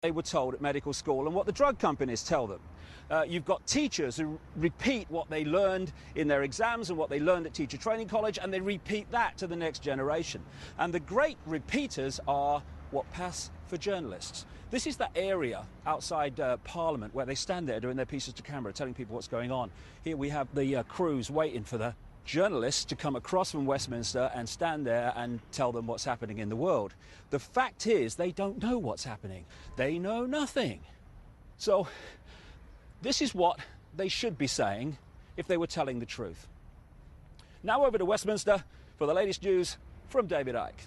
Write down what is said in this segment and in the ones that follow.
they were told at medical school and what the drug companies tell them. You've got teachers who repeat what they learned in their exams and what they learned at teacher training college, and they repeat that to the next generation. And the great repeaters are what pass for journalists. This is that area outside Parliament where they stand there doing their pieces to camera, telling people what's going on. Here we have the crews waiting for the journalists to come across from Westminster and stand there and tell them what's happening in the world. The fact is, they don't know what's happening. They know nothing. So this is what they should be saying if they were telling the truth. Now over to Westminster for the latest news from David Icke.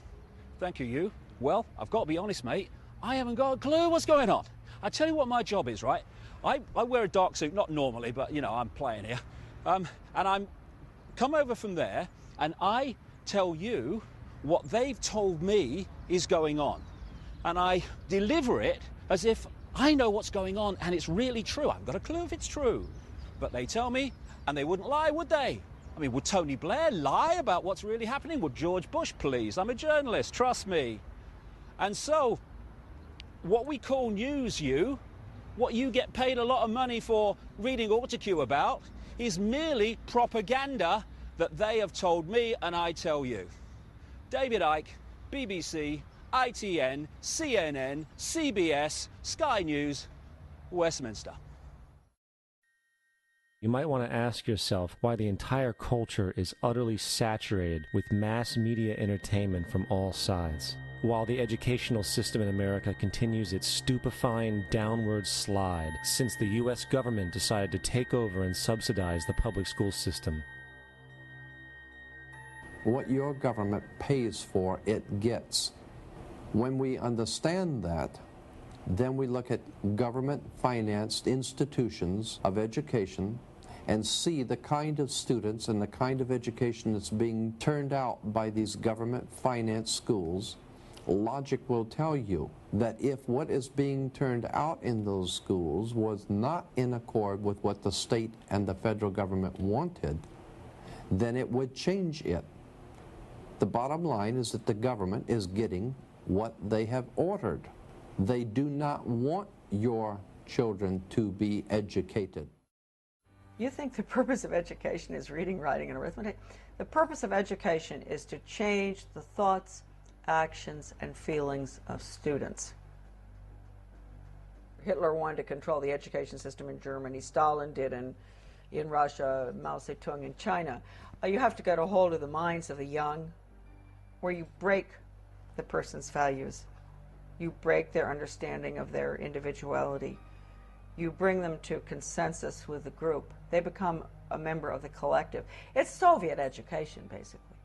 Thank you, you. Well, I've got to be honest, mate, I haven't got a clue what's going on. I tell you what my job is, right? I wear a dark suit, not normally, but, you know, I'm playing here. And I'm come over from there, and I tell you what they've told me is going on. And I deliver it as if I know what's going on, and it's really true. I haven't got a clue if it's true. But they tell me, and they wouldn't lie, would they? I mean, would Tony Blair lie about what's really happening? Would George Bush, please? I'm a journalist, trust me. And so, what we call news, what you get paid a lot of money for reading AutoCue about, is merely propaganda that they have told me and I tell you. David Icke, BBC, ITN, CNN, CBS, Sky News, Westminster. You might want to ask yourself why the entire culture is utterly saturated with mass media entertainment from all sides, while the educational system in America continues its stupefying downward slide since the U.S. government decided to take over and subsidize the public school system. What your government pays for, it gets. When we understand that, then we look at government-financed institutions of education and see the kind of students and the kind of education that's being turned out by these government-financed schools. Logic will tell you that if what is being turned out in those schools was not in accord with what the state and the federal government wanted, then it would change it. The bottom line is that the government is getting what they have ordered. They do not want your children to be educated. You think the purpose of education is reading, writing, and arithmetic? The purpose of education is to change the thoughts, actions, and feelings of students. Hitler wanted to control the education system in Germany. Stalin did in Russia, Mao Zedong in China. You have to get a hold of the minds of the young, where you break the person's values. You break their understanding of their individuality. You bring them to consensus with the group. They become a member of the collective. It's Soviet education, basically.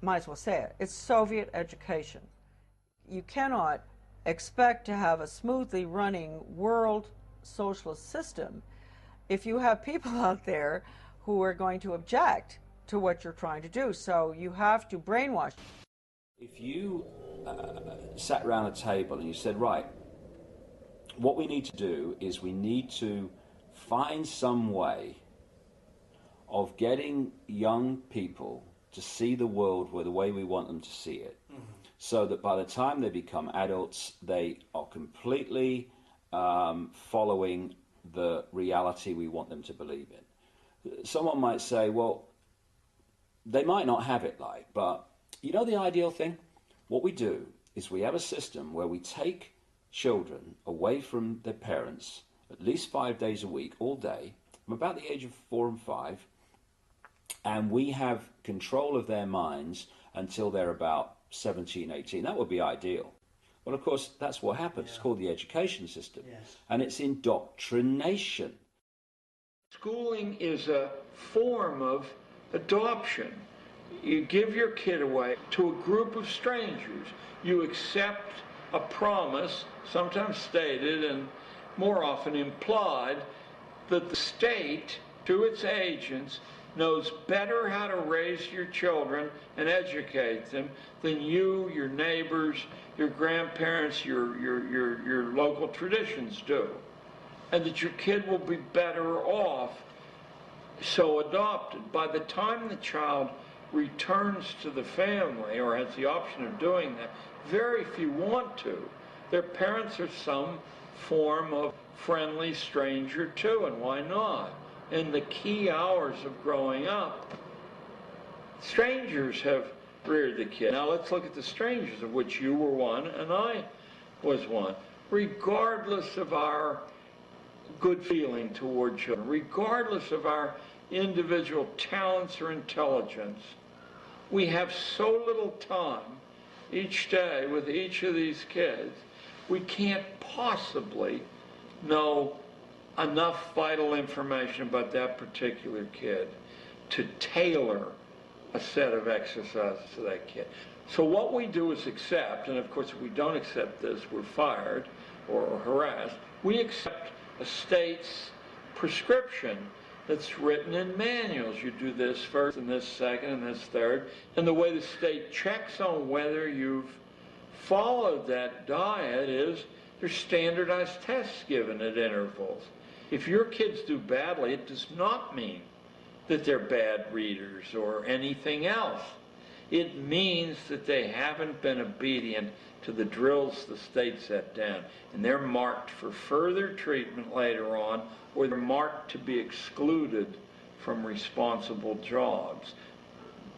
Might as well say it. It's Soviet education. You cannot expect to have a smoothly running world socialist system if you have people out there who are going to object to what you're trying to do. So you have to brainwash. If you sat around a table and you said, right, what we need to do is we need to find some way of getting young people to see the world the way we want them to see it, so that by the time they become adults, they are completely following the reality we want them to believe in. Someone might say, well, they might not have it like, but you know the ideal thing? What we do is we have a system where we take children away from their parents at least 5 days a week, all day, from about the age of 4 and 5, and we have control of their minds until they're about 17, 18. That would be ideal. Well, of course, that's what happens. Yeah. It's called the education system. Yes. And it's indoctrination. Schooling is a form of adoption. You give your kid away to a group of strangers. You accept a promise, sometimes stated and more often implied, that the state, through its agents, knows better how to raise your children and educate them than you, your neighbors, your grandparents, your local traditions do. And that your kid will be better off so adopted. By the time the child returns to the family or has the option of doing that, very few want to. their parents are some form of friendly stranger too, and why not? In the key hours of growing up, strangers have reared the kid. Now let's look at the strangers, of which you were one and I was one. Regardless of our good feeling toward children, regardless of our individual talents or intelligence, we have so little time each day with each of these kids, we can't possibly know enough vital information about that particular kid to tailor a set of exercises to that kid. So what we do is accept, and of course if we don't accept this, we're fired or harassed. We accept a state's prescription that's written in manuals. You do this first and this second and this third. And the way the state checks on whether you've followed that diet is there's standardized tests given at intervals. If your kids do badly, it does not mean that they're bad readers or anything else. It means that they haven't been obedient to the drills the state set down, and they're marked for further treatment later on, or they're marked to be excluded from responsible jobs.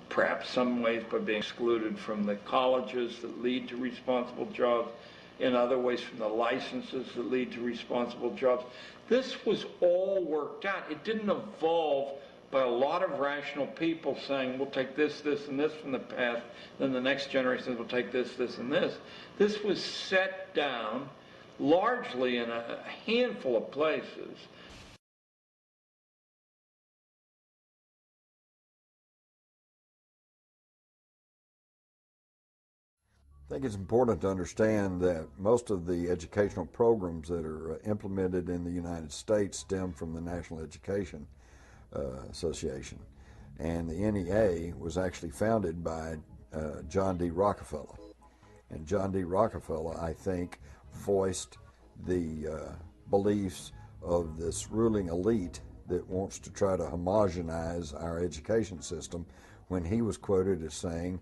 Perhaps some ways by being excluded from the colleges that lead to responsible jobs, in other ways from the licenses that lead to responsible jobs. This was all worked out. It didn't evolve by a lot of rational people saying, we'll take this, this, and this from the past, then the next generation will take this, this, and this. This was set down largely in a handful of places. I think it's important to understand that most of the educational programs that are implemented in the United States stem from the National Education Association. And the NEA was actually founded by John D. Rockefeller. And John D. Rockefeller, I think, voiced the beliefs of this ruling elite that wants to try to homogenize our education system when he was quoted as saying,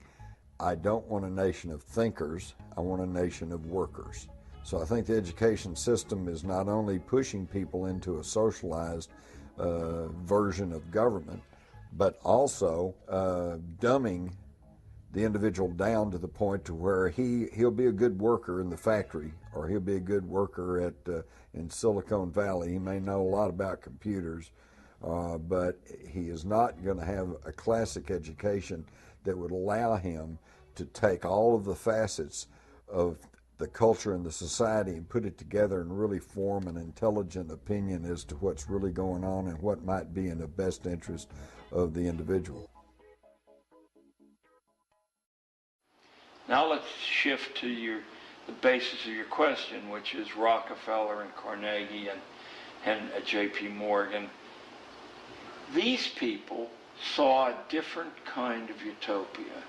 I don't want a nation of thinkers, I want a nation of workers. So I think the education system is not only pushing people into a socialized version of government, but also dumbing the individual down to the point to where he'll be a good worker in the factory, or he'll be a good worker in Silicon Valley. He may know a lot about computers, but he is not going to have a classic education that would allow him to take all of the facets of the culture and the society and put it together and really form an intelligent opinion as to what's really going on and what might be in the best interest of the individual. Now let's shift to the basis of your question, which is Rockefeller and Carnegie and J.P. Morgan. These people saw a different kind of utopia.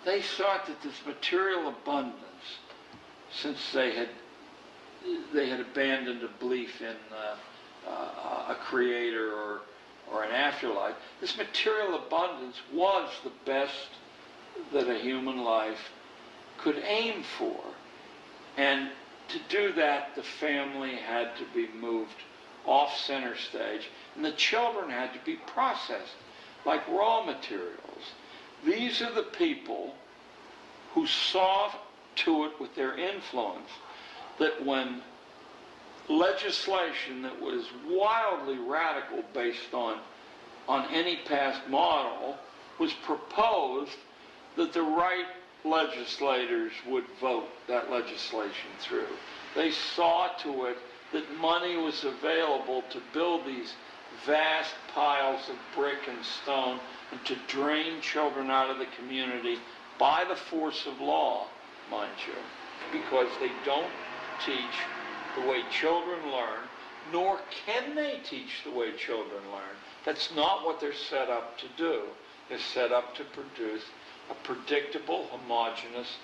They thought that this material abundance, since they had abandoned a belief in a creator or an afterlife, this material abundance was the best that a human life could aim for. And to do that, the family had to be moved off center stage, and the children had to be processed like raw materials. These are the people who saw to it with their influence that when legislation that was wildly radical based on any past model was proposed, that the right legislators would vote that legislation through. They saw to it that money was available to build these vast piles of brick and stone and to drain children out of the community by the force of law, mind you, because they don't teach the way children learn, nor can they teach the way children learn. That's not what they're set up to do. They're set up to produce a predictable, homogeneous,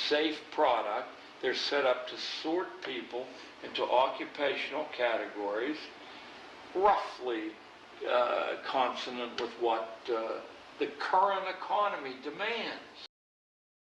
safe product. They're set up to sort people into occupational categories, roughly consonant with what the current economy demands.